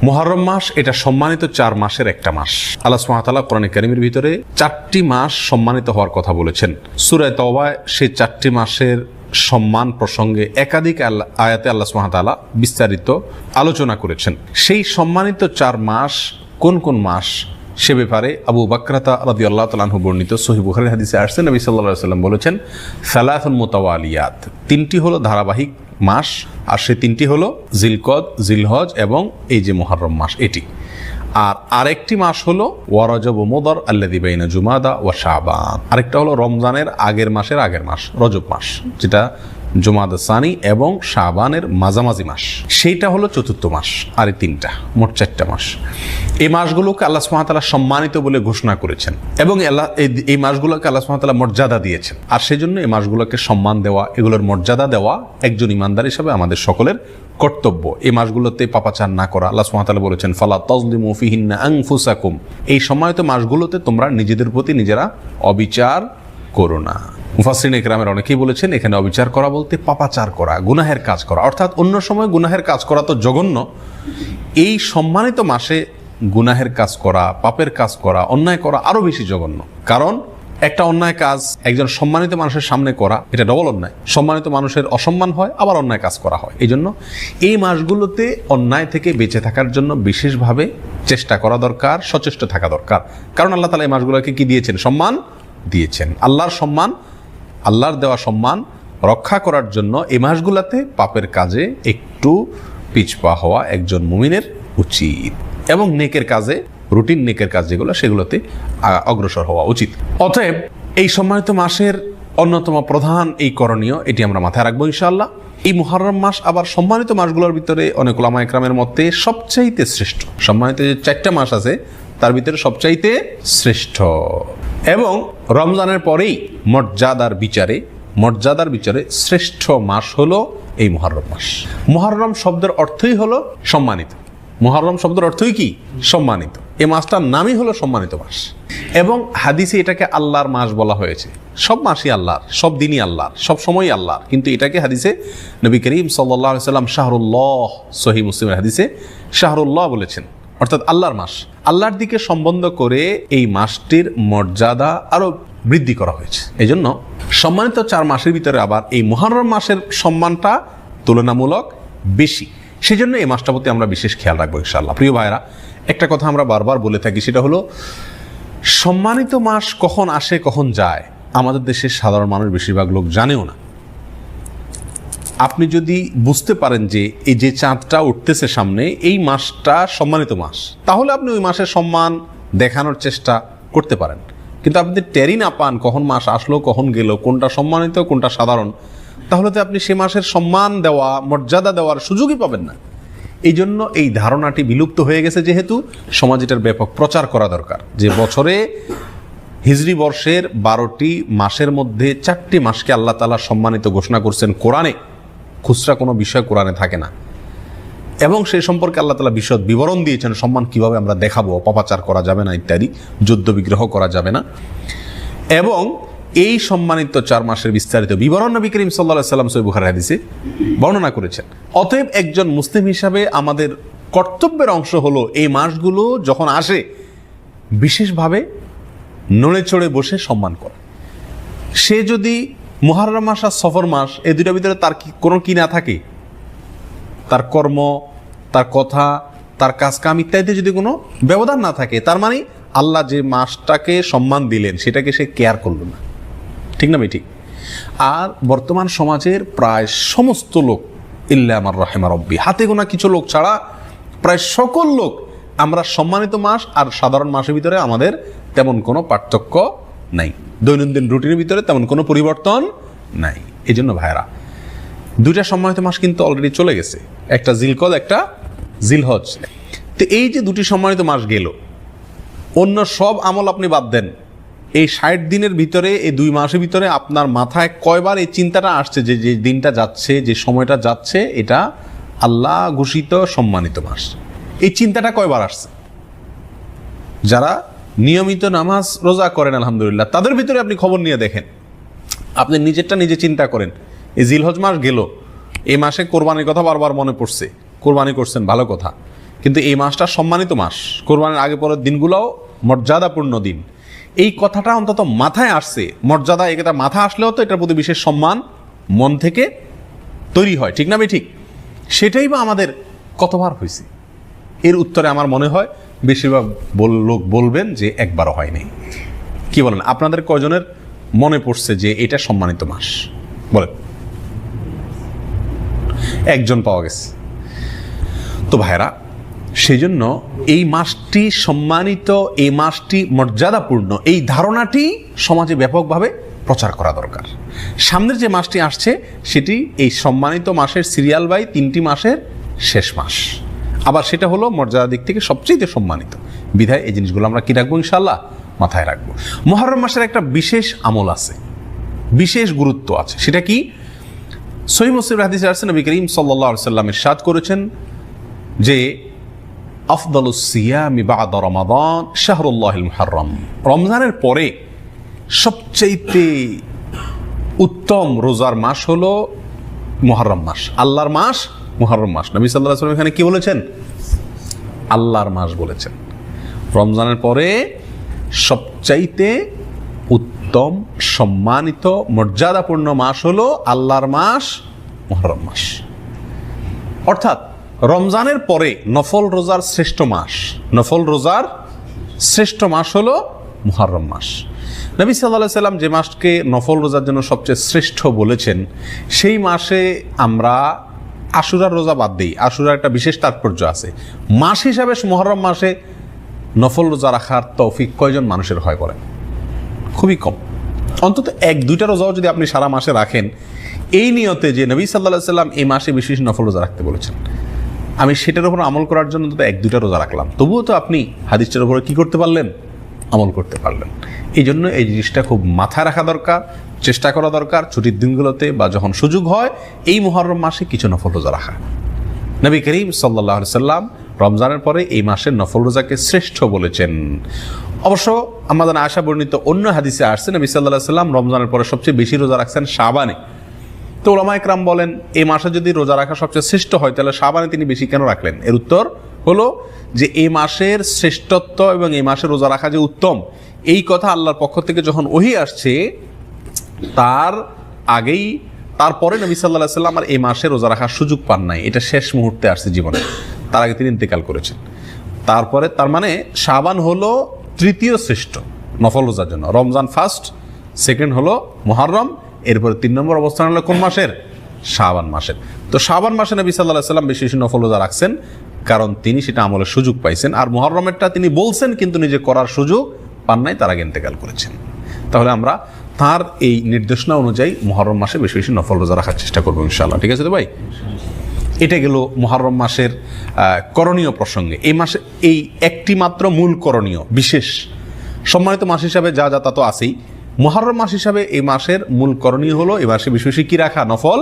মুহররম মাস এটা সম্মানিত 4 মাসের একটা মাস। আল্লাহ সুবহানাহু ওয়া তাআলা কোরআনে কারীমের ভিতরে 4টি মাস সম্মানিত হওয়ার কথা বলেছেন। সূরা তাওবায় সেই 4টি মাসের সম্মান প্রসঙ্গে একাধিক আয়াতে আল্লাহ সুবহানাহু ওয়া তাআলা বিস্তারিত আলোচনা করেছেন। সেই সম্মানিত 4 মাস কোন কোন মাস সে ব্যাপারে আবু বাকরাতা রাদিয়াল্লাহু তাআলা আনহু বর্ণিত সহিহ বুখারীর হাদিসে আসছে, নবী সাল্লাল্লাহু আলাইহি ওয়াসাল্লাম বলেছেন, সালাসুন মুতাওয়ালিয়াত, 3টি হলো ধারাবাহিক মাস, আর সেই 3টি হলো জিলকদ, জিলহজ এবং এই যে মুহররম মাস এটি। আর আরেকটি মাস হলো ওয়ারজব ও মুদর আল্লাযী বাইনা জুমাদা ওয়া শাবান, আরেকটা হলো রমজানের আগের মাসের আগের মাস রজব মাস, যেটা জুমাদা সানি এবং শাবানের মাঝামাঝি মাস, সেইটা হলো 4র্থ মাস। আর এই 3টা মোট 4টা মাস। এই মাসগুলোকে আল্লাহ সুবহানাহু ওয়া তাআলা সম্মানিত বলে ঘোষণা করেছেন এবং এই মাসগুলোকে আল্লাহ সুবহানাহু ওয়া তাআলা মর্যাদা দিয়েছেন। আর সেজন্য এই মাসগুলোকে সম্মান দেওয়া, এগুলোর মর্যাদা দেওয়া একজন ইমানদার হিসেবে আমাদের সকলের কর্তব্য। এই মাসগুলোতে পাপাচার না করা। আল্লাহ সুবহানাহু ওয়া তাআলা বলেছেন, ফালা তাজলিমু ফিহিন্না আনফুসাকুম, এই সম্মানিত মাসগুলোতে তোমরা নিজেদের প্রতি নিজেরা অবিচার করো না। মুফাসসিরিন ইকরামের অনেকেই বলেছেন এখানে অবিচার করা বলতে পাপাচার করা, গুনাহের কাজ করা, অর্থাৎ অন্য সময় গুনাহের কাজ করা তো জঘন্য, এই সম্মানিত মাসে গুনাহের কাজ করা, পাপের কাজ করা, অন্যায় করা আরো বেশি জঘন্য। কারণ একটা অন্যায় কাজ একজন সম্মানিত মানুষের সামনে করা এটা ডবল অন্যায়। সম্মানিত মানুষের অসম্মান হয়, আবার অন্যায় কাজ করা হয়। এই জন্য এই মাসগুলোতে অন্যায় থেকে বেঁচে থাকার জন্য বিশেষভাবে চেষ্টা করা দরকার, সচেষ্ট থাকা দরকার। কারণ আল্লাহ তাআলা এই মাসগুলোকে কি দিয়েছেন? সম্মান দিয়েছেন। আল্লাহর সম্মান, আল্লাহর দেওয়া সম্মান রক্ষা করার জন্য এই মাসগুলোতে পাপের কাজে একটু পিছপা হওয়া একজন মুমিনের উচিত এবং নেকের কাজে, রুটিন নেকের কাজ যেগুলো সেগুলোতে অগ্রসর হওয়া উচিত। অতএব এই সম্মানিত মাসের অন্যতম প্রধান এই করণীয়, এটি আমরা মাথায় রাখবো ইনশাআল্লাহ। এই মুহররম মাস আবার সম্মানিত মাসগুলোর ভিতরে অনেক উলামা ইকরামের মতে সবচাইতে শ্রেষ্ঠ। সম্মানিত যে 4টা মাস আছে তার ভিতরে সবচাইতে শ্রেষ্ঠ এবং রমজানের পরেই মর্যাদার বিচারে শ্রেষ্ঠ মাস হলো এই মুহররম মাস। মুহররম শব্দের অর্থই হলো সম্মানিত। মুহররম শব্দের অর্থই কি? সম্মানিত। এই মাসটার নামই হলো সম্মানিত মাস এবং হাদিসে এটাকে আল্লাহর মাস বলা হয়েছে। সব মাসই আল্লাহর, সব দিনই আল্লাহর, সব সময়ই আল্লাহর, কিন্তু এটাকে হাদিসে নবী করিম সাল্লাল্লাহু আলাইহি সাল্লাম শাহরুল্লাহ, সহিহ মুসলিমের হাদিসে শাহরুল্লাহ বলেছেন, অর্থাৎ আল্লাহর মাস। আল্লাহর দিকে সম্বন্ধ করে এই মাসটির মর্যাদা আরো বৃদ্ধি করা হয়েছে। এই জন্য সম্মানিত 4 মাসের ভিতরে আবার এই মুহররম মাসের সম্মানটা তুলনামূলক বেশি। সেই জন্য এই মাসটার প্রতি আমরা বিশেষ খেয়াল রাখবো ইনশাআল্লাহ। প্রিয় ভাইরা, একটা কথা আমরা বারবার বলে থাকি, সেটা হলো সম্মানিত মাস কখন আসে কখন যায় আমাদের দেশের সাধারণ মানুষ বেশিরভাগ লোক জানেও না। আপনি যদি বুঝতে পারেন যে এই যে চাঁদটা উঠতেছে সামনে, এই মাসটা সম্মানিত মাস, তাহলে আপনি ওই মাসের সম্মান দেখানোর চেষ্টা করতে পারেন। কিন্তু আপনি টেরই না পান কখন মাস আসলো কখন গেল, কোনটা সম্মানিত কোনটা সাধারণ, তাহলে তো আপনি সে মাসের সম্মান দেওয়া, মর্যাদা দেওয়ার সুযোগই পাবেন না। এই জন্য এই ধারণাটি বিলুপ্ত হয়ে গেছে, যেহেতু সমাজ এটার ব্যাপক প্রচার করা দরকার যে বছরে হিজরি বর্ষের 12টি মাসের মধ্যে 4টি মাসকে আল্লাহ তাআলা সম্মানিত ঘোষণা করছেন কোরআনে। খুচরা কোনো বিষয় কোরআনে থাকে না এবং সেই সম্পর্কে আল্লাহ তাআলা বিশদ বিবরণ দিয়েছেন, সম্মান কিভাবে আমরা দেখাবো, পাপাচার করা যাবে না ইত্যাদি, যুদ্ধ বিগ্রহ করা যাবে না। এবং এই সম্মানিত 4 মাসের বিস্তারিত বিবরণ নবী করিম সাল্লাল্লাহু আলাইহি সাল্লাম সহিহ বুখারীর হাদিসে বর্ণনা করেছেন। অতএব একজন মুসলিম হিসাবে আমাদের কর্তব্যের অংশ হলো এই মাসগুলো যখন আসে বিশেষভাবে নড়ে চড়ে বসে সম্মান করা। সে যদি মুহররম মাস আর সফর মাস এই দুটার ভিতরে তার কোনো কি না থাকে, তার কর্ম, তার কথা, তার কাজ কাম ইত্যাদিতে যদি কোনো ব্যবধান না থাকে, তার মানে আল্লাহ যে মাসটাকে সম্মান দিলেন সেটাকে সে কেয়ার করল না। ঠিক না ঠিক? আর বর্তমান সমাজের প্রায় সমস্ত লোক, ইল্লা আমার রাহিমা রব্বি, হাতে গোনা কিছু লোক ছাড়া প্রায় সকল লোক আমরা সম্মানিত মাস আর সাধারণ মাসের ভিতরে আমাদের তেমন কোনো পার্থক্য নাই, দৈনন্দিন রুটিনের ভিতরে তেমন কোনো পরিবর্তন নাই। এই জন্য ভাইরা, 2টা সম্মানিত মাস কিন্তু অলরেডি চলে গেছে, একটা জিলকদ, একটা জিলহজ। তো এই যে 2টি সম্মানিত মাস গেল, অন্য সব আমল আপনি বাদ দেন, এই 60 দিনের ভিতরে, এই 2 মাসের ভিতরে আপনার মাথায় কয়বার এই চিন্তাটা আসছে যে যে দিনটা যাচ্ছে, যে সময়টা যাচ্ছে, এটা আল্লাহ ঘোষিত সম্মানিত মাস? এই চিন্তাটা কয়বার আসছে? যারা নিয়মিত নামাজ রোজা করেন আলহামদুলিল্লাহ, তাদের ভিতরে আপনি খবর নিয়ে দেখেন, আপনি নিজেরটা নিজে চিন্তা করেন। এই জিলহজ মাস গেল, এই মাসে কোরবানির কথা বারবার মনে পড়ছে, কোরবানি করছেন, ভালো কথা, কিন্তু এই মাসটা সম্মানিত মাস, কোরবানির আগে পরের দিনগুলোও মর্যাদাপূর্ণ দিন। এই কথাটা অন্তত মাথায় আসছে, মর্যাদা এই কথা মাথা আসলেও তো এটার প্রতি বিশেষ সম্মান মন থেকে তৈরি হয়, ঠিক না ঠিক? সেটাই বা আমাদের কতবার হয়েছে? এর উত্তরে আমার মনে হয় বেশিরভাগ লোক বলবেন যে একবারও হয়নি। কি বলেন, আপনাদের কয়জনের মনে পড়ছে যে এটা সম্মানিত মাস? বলেন। একজন পাওয়া গেছে। তো ভাইরা, সেই জন্য এই মাসটি সম্মানিত, এই মাসটি মর্যাদাপূর্ণ, এই ধারণাটি সমাজে ব্যাপকভাবে প্রচার করা দরকার। সামনের যে মাসটি আসছে সেটি এই সম্মানিত মাসের সিরিয়াল বাই 3টি মাসের শেষ মাস, আবার সেটা হলো মর্যাদার দিক থেকে সবচেয়ে সম্মানিত। বিধায় এই জিনিসগুলো আমরা কি রাখবো? ইনশাআল্লাহ মাথায় রাখবো। মুহররম মাসের একটা বিশেষ আমল আছে, বিশেষ গুরুত্ব আছে। সেটা কি? সহিহ মুসলিমের হাদিসে আসছে, নবী করিম সাল্লাল্লাহু আলাইহি ওয়াসাল্লাম ইরশাদ করেছেন যে আফদালুস সিয়ামি বা'দা রমাদান শাহরুল্লাহিল মুহররম, রমজানের পরে সবচাইতে উত্তম রোজার মাস হলো মুহররম মাস, আল্লাহর মাস মুহররম মাস। নবী সাল্লাল্লাহু আলাইহি ওয়াসাল্লাম এখানে কি বলেছেন? আল্লাহর মাস বলেছেন। রমজানের পরে সবচাইতে উত্তম, সম্মানিত, মর্যাদাপূর্ণ মাস হলো আল্লাহর মাস মুহররম মাস। অর্থাৎ রমজানের পরে নফল রোজার শ্রেষ্ঠ মাস, নফল রোজার শ্রেষ্ঠ মাস হলো মুহররম মাস। নবী সাল্লাল্লাহু আলাইহি ওয়াসাল্লাম যে মাসকে নফল রোজার জন্য সবচেয়ে শ্রেষ্ঠ বলেছেন, সেই মাসে আমরা আশুরার রোজা বাদ দিই। আশুরার একটা বিশেষ তাৎপর্য আছে। মাস হিসাবে মুহররম মাসে নফল রোজা রাখার তৌফিক কয়জন মানুষের হয় বলেন? খুবই কম। অন্তত 1-2টা রোজাও যদি আপনি সারা মাসে রাখেন এই নিয়তে যে নবী সাল্লাল্লাহু আলাইহি ওয়াসাল্লাম এই মাসে বিশেষ নফল রোজা রাখতে বলেছেন, আমি সেটার উপর আমল করার জন্য তো 1-2টা রোজা রাখলাম, তবুও তো আপনি হাদিসটার উপরে কি করতে পারলেন? আমল করতে পারলেন। এই জন্য এই জিনিসটা খুব মাথায় রাখা দরকার, চেষ্টা করা দরকার ছুটির দিনগুলোতে বা যখন সুযোগ হয় এই মুহররম মাসে কিছু নফল রোজা রাখা। নবী করিম সাল্লাল্লাহু আলাইহি ওয়াসাল্লাম রমজানের পরে এই মাসের নফল রোজাকে শ্রেষ্ঠ বলেছেন। অবশ্য আমাদের আয়েশা বর্ণিত অন্য হাদিসে আসছে নবী সাল্লাল্লাহু আলাইহি ওয়াসাল্লাম রমজানের পরে সবচেয়ে বেশি রোজা রাখছেন শাবানে। তো উলামা ইকরাম বলেন, এই মাসে যদি রোজা রাখা সবচেয়ে শ্রেষ্ঠ হয় তাহলে শাবানে তিনি বেশি কেন রাখলেন? এর উত্তর হলো যে এই মাসের শ্রেষ্ঠত্ব এবং এই মাসে রোজা রাখা যে উত্তম, এই কথা আল্লাহর পক্ষ থেকে যখন ওহী আসছে তার আগেই, তারপরে নবী সাল্লাল্লাহু আলাইহি ওয়াসাল্লাম আর এই মাসে রোজা রাখার সুযোগ পান নাই। এটা শেষ মুহূর্তে আসছে জীবনে, তার আগে তিনি ইন্তেকাল করেছেন। তারপরে তার মানে শাবান হলো তৃতীয় শ্রেষ্ঠ নফল রোজার জন্য। রমজান ফার্স্ট, সেকেন্ড হলো মুহররম, এরপরে 3 নম্বর অবস্থান হলো কোন মাসের? শাবান মাসের। তো শাবান মাসে নবী সাল্লাল্লাহু আলাইহি ওয়াসাল্লাম বেশি বেশি নফল রোজা রাখছেন, কারণ তিনি সেটা আমলের সুযোগ পাইছেন। আর মুহররমেরটা তিনি বলছেন কিন্তু নিজে করার সুযোগ পান নাই, তার আগে ইন্তেকাল করেছেন। তাহলে আমরা তার এই নির্দেশনা অনুযায়ী মুহররম মাসে বেশি বেশি নফল রোজা রাখার চেষ্টা করবো ইনশাআল্লাহ। ঠিক আছে তো ভাই? এটা গেল মুহররম মাসের করণীয় প্রসঙ্গে। এই মাসে এই একটি মাত্র মূল করণীয়, বিশেষ সম্মানিত মাস হিসাবে যা যা তা তো আছেই। মুহররম মাস হিসাবে এই মাসের মূল করণীয় হলো এই মাসে বেশি বেশি কি রাখা? নফল